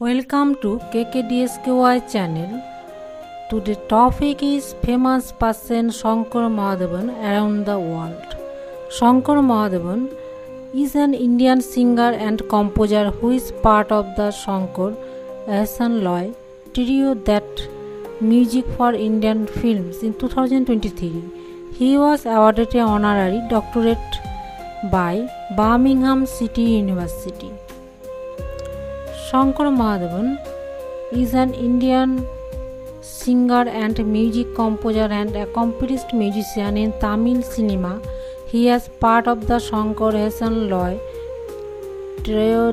Welcome to KKDSKY channel. Today topic is famous person Shankar Mahadevan around the world. Shankar Mahadevan is an Indian singer and composer who is part of the Shankar Ehsaan Loy trio that music for Indian films in 2023. He was awarded an honorary doctorate by Birmingham City University. Shankar Mahadevan is an Indian singer and music composer and accomplished musician in Tamil cinema. He is part of the Shankar Ehsaan Loy trio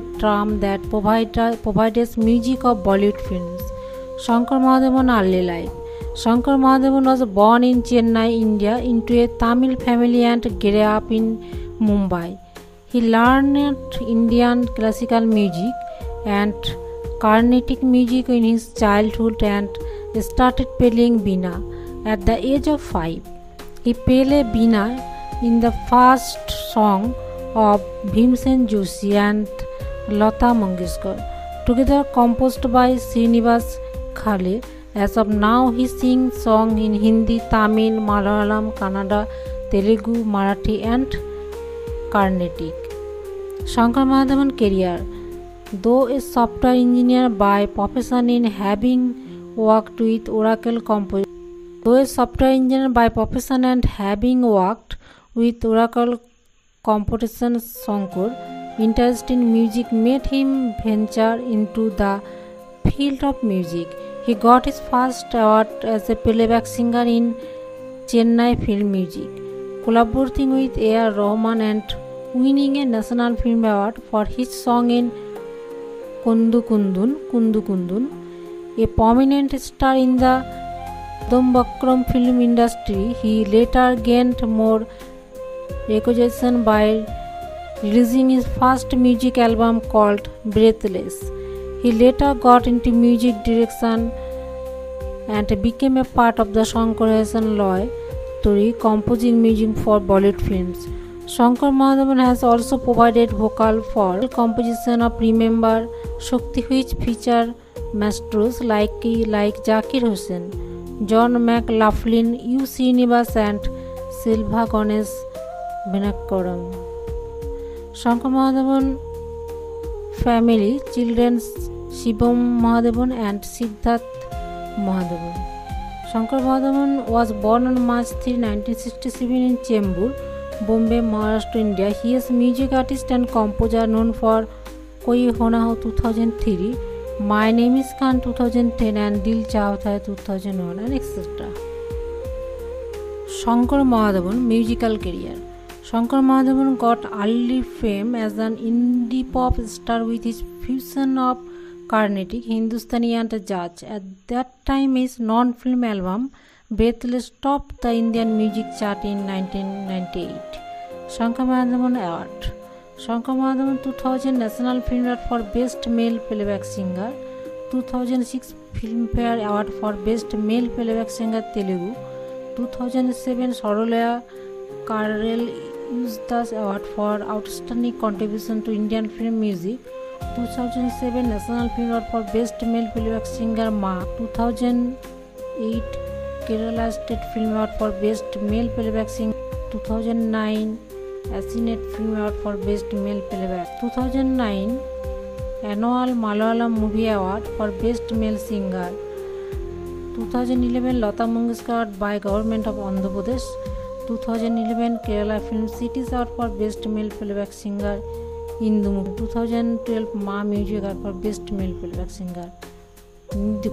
that provides music of Bollywood films. Shankar Mahadevan early life. Shankar Mahadevan was born in Chennai, India, into a Tamil family and grew up in Mumbai. He learned Indian classical music and Carnatic music in his childhood and started playing Veena at the age of 5. He played Veena in the first song of Bhimsen Joshi and Lata Mangeshkar, together composed by Srinivas Khale. As of now, he sings songs in Hindi, Tamil, Malayalam, Kannada, Telugu, Marathi and Carnatic. Shankar Mahadevan career. Though a software engineer by profession and having worked with Oracle Composition, Shankar interest in music made him venture into the field of music. He got his first award as a playback singer in Chennai Film Music, collaborating with A.R. Rahman and winning a National Film Award for his song in Kundu Kundun. A prominent star in the Dambakram film industry, he later gained more recognition by releasing his first music album called Breathless. He later got into music direction and became a part of the Shankar Ehsaan Loy trio, composing music for Bollywood films. Shankar Mahadevan has also provided vocal for composition of Remember Shakti, which feature maestros like Zakir Hussain, John McLaughlin, U. Srinivas and Silva Ganesh Venakaram. Shankar Mahadevan family children Shivam Mahadevan and Siddharth Mahadevan. Shankar Mahadevan was born on March 3, 1967 in Chembur, Bombay, Maharashtra, India. He is a music artist and composer known for Koi Hona Ho 2003, My Name is Khan 2010 and Dil Chahta Hai 2001 and etc. Shankar Mahadevan musical career. Shankar Mahadevan got early fame as an indie pop star with his fusion of Carnatic, Hindustani and Jazz. At that time, his non-film album Breathless topped the Indian music chart in 1998. Shankar Mahadevan Award. Shankar Mahadevan 2000 National Film Award for Best Male Playback Singer, 2006 Filmfare Award for Best Male Playback Singer Telugu, 2007 Sarolaya Karel Usdas Award for Outstanding Contribution to Indian Film Music, 2007 National Film Award for Best Male Playback Singer Ma, 2008 Kerala State Film Award for Best Male Playback Singer, 2009 Asinet Film Award for Best Male Playback, 2009 Annual Malayalam Movie Award for Best Male Singer, 2011 Lata Mangeshkar Award by Government of Andhra Pradesh, 2011 Kerala Film Cities Award for Best Male Playback Singer, Indumugu, 2012 Ma Music Award for Best Male Playback Singer, Nidhi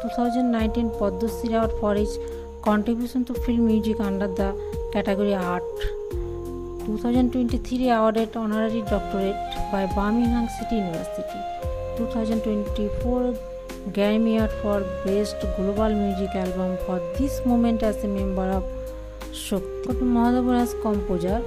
2019 Padma Shri Award for his contribution to film music under the category Art. 2023 awarded honorary doctorate by Birmingham City University. 2024 Grammy Award for Best Global Music Album for This Moment as a member of Shakti. Mahadevan as composer.